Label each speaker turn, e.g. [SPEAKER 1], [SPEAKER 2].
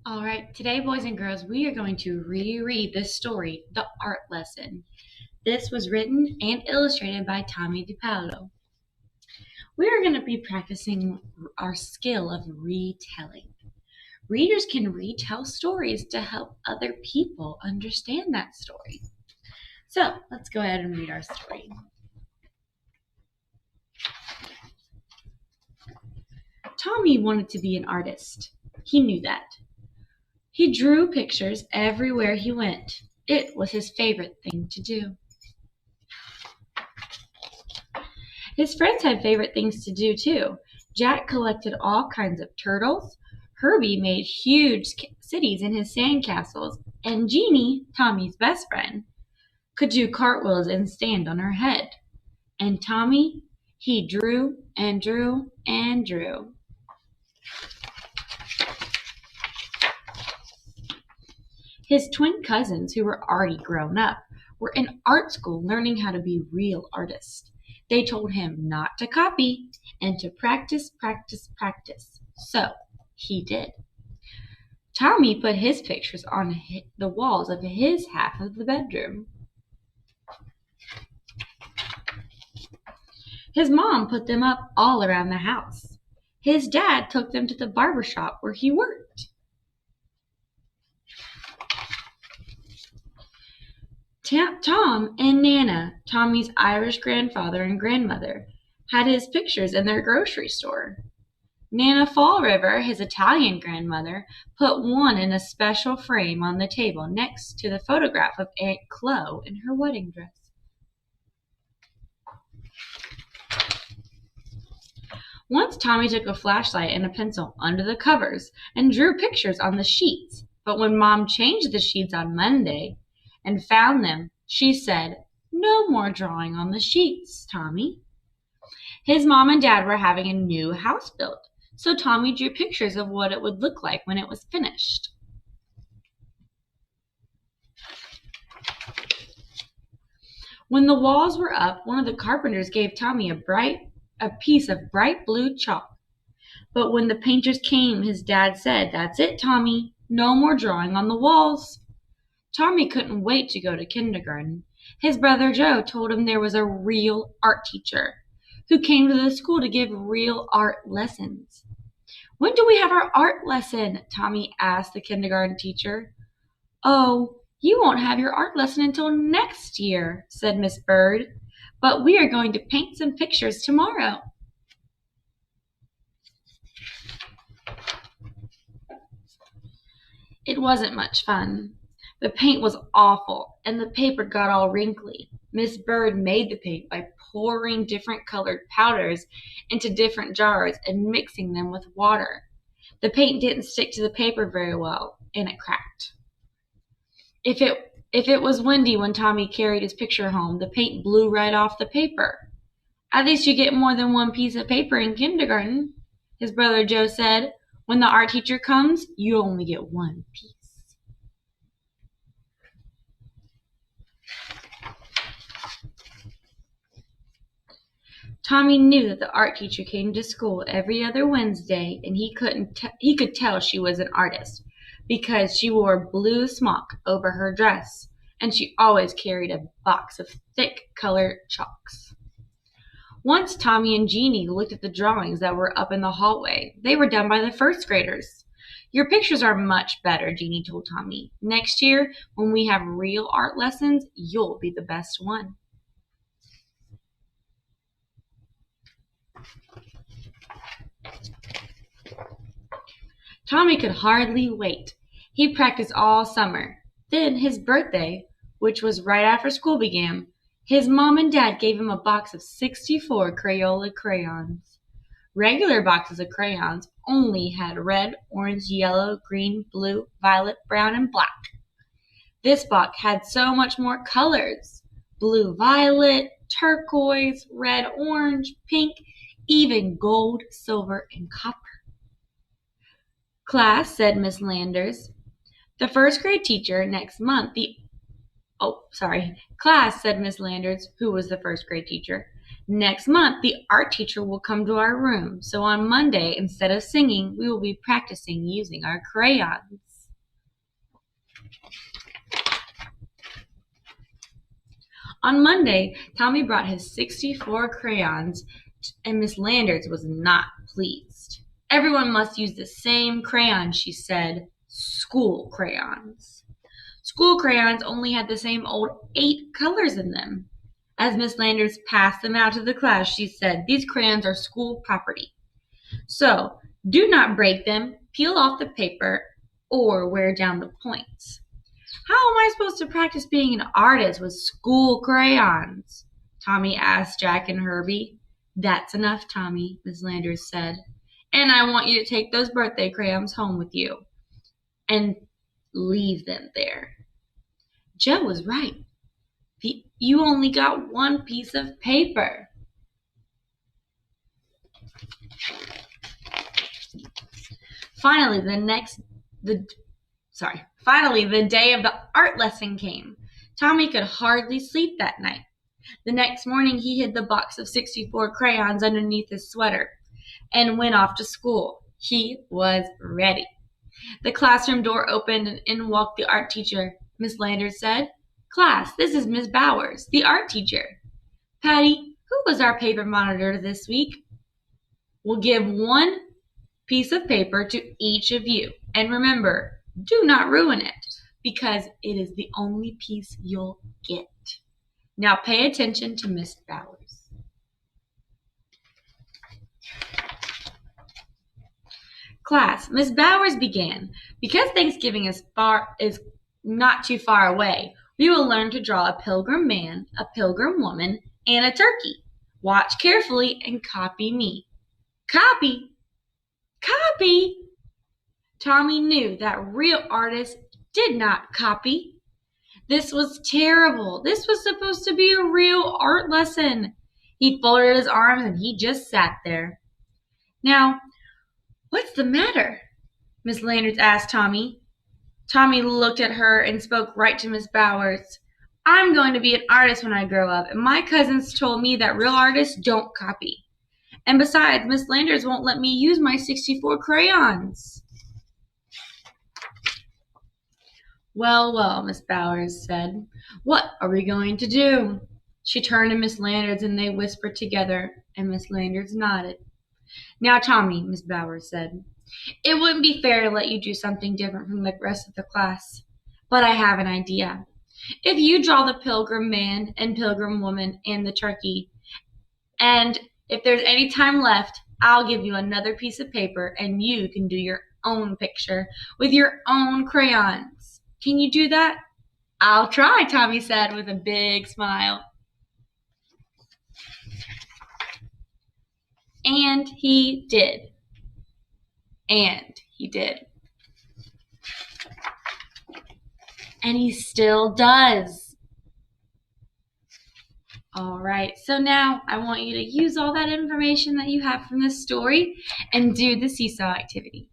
[SPEAKER 1] All right, today, boys and girls, we are going to reread this story, The Art Lesson. This was written and illustrated by Tommy DiPaolo. We are going to be practicing our skill of retelling. Readers can retell stories to help other people understand that story. So let's go ahead and read our story. Tommy wanted to be an artist. He knew that. He drew pictures everywhere he went. It was his favorite thing to do. His friends had favorite things to do too. Jack collected all kinds of turtles. Herbie made huge cities in his sandcastles. And Jeanie, Tommy's best friend, could do cartwheels and stand on her head. And Tommy, he drew and drew and drew. His twin cousins, who were already grown up, were in art school learning how to be real artists. They told him not to copy and to practice, practice, practice. So he did. Tommy put his pictures on the walls of his half of the bedroom. His mom put them up all around the house. His dad took them to the barber shop where he worked. Tom and Nana, Tommy's Irish grandfather and grandmother, had his pictures in their grocery store. Nana Fall River, his Italian grandmother, put one in a special frame on the table next to the photograph of Aunt Chloe in her wedding dress. Once Tommy took a flashlight and a pencil under the covers and drew pictures on the sheets, but when Mom changed the sheets on Monday and found them, she said, "No more drawing on the sheets, Tommy." His mom and dad were having a new house built, so Tommy drew pictures of what it would look like when it was finished. When the walls were up, one of the carpenters gave Tommy a piece of bright blue chalk. But when the painters came, his dad said, "That's it, Tommy. No more drawing on the walls." Tommy couldn't wait to go to kindergarten. His brother Joe told him there was a real art teacher who came to the school to give real art lessons. "When do we have our art lesson?" Tommy asked the kindergarten teacher. "Oh, you won't have your art lesson until next year," said Miss Bird. "But we are going to paint some pictures tomorrow." It wasn't much fun. The paint was awful, and the paper got all wrinkly. Miss Bird made the paint by pouring different colored powders into different jars and mixing them with water. The paint didn't stick to the paper very well, and it cracked. If it was windy when Tommy carried his picture home, the paint blew right off the paper. "At least you get more than one piece of paper in kindergarten," his brother Joe said. "When the art teacher comes, you only get one piece." Tommy knew that the art teacher came to school every other Wednesday, and he could tell she was an artist because she wore a blue smock over her dress, and she always carried a box of thick colored chalks. Once Tommy and Jeanie looked at the drawings that were up in the hallway. They were done by the first graders. "Your pictures are much better," Jeanie told Tommy. "Next year, when we have real art lessons, you'll be the best one." Tommy could hardly wait. He practiced all summer. Then his birthday, which was right after school began, his mom and dad gave him a box of 64 Crayola crayons. Regular boxes of crayons only had red, orange, yellow, green, blue, violet, brown, and black. This box had so much more colors: blue, violet, turquoise, red, orange, pink, even gold, silver, and copper. "Class," said Miss Landers, "the first grade teacher next month Class," said Miss Landers, who was the first grade teacher. "Next month the art teacher will come to our room, so on Monday, instead of singing, we will be practicing using our crayons." On Monday, Tommy brought his 64 crayons, and Miss Landers was not pleased. Everyone must use the same crayons, she said. School crayons. School crayons only had the same old 8 colors in them. As Miss Landers passed them out to the class, she said, "These crayons are school property. So, do not break them, peel off the paper, or wear down the points." "How am I supposed to practice being an artist with school crayons?" Tommy asked Jack and Herbie. "That's enough, Tommy," Miss Landers said. "And I want you to take those birthday crayons home with you and leave them there." Joe was right. You only got one piece of paper. Finally, the day of the art lesson came. Tommy could hardly sleep that night. The next morning, he hid the box of 64 crayons underneath his sweater and went off to school. He was ready. The classroom door opened and in walked the art teacher. Miss Landers said, "Class, this is Miss Bowers, the art teacher. Patty, who was our paper monitor this week? We'll give one piece of paper to each of you. And remember, do not ruin it, because it is the only piece you'll get. Now pay attention to Miss Bowers." Class, Miss Bowers began. "Because Thanksgiving is not too far away, we will learn to draw a pilgrim man, a pilgrim woman, and a turkey. Watch carefully and copy me." Copy? Copy? Tommy knew that real artists did not copy. This was terrible. This was supposed to be a real art lesson. He folded his arms and he just sat there. "Now, what's the matter?" Miss Landers asked Tommy. Tommy looked at her and spoke right to Miss Bowers. "I'm going to be an artist when I grow up, and my cousins told me that real artists don't copy. And besides, Miss Landers won't let me use my 64 crayons." Well, well, Miss Bowers said. "What are we going to do?" She turned to Miss Landers and they whispered together, and Miss Landers nodded. "Now, Tommy," Miss Bowers said, "it wouldn't be fair to let you do something different from the rest of the class. But I have an idea. If you draw the pilgrim man and pilgrim woman and the turkey, and if there's any time left, I'll give you another piece of paper and you can do your own picture with your own crayons. Can you do that?" "I'll try," Tommy said with a big smile. And he did. And he did. And he still does. All right, so now I want you to use all that information that you have from this story and do the seesaw activity.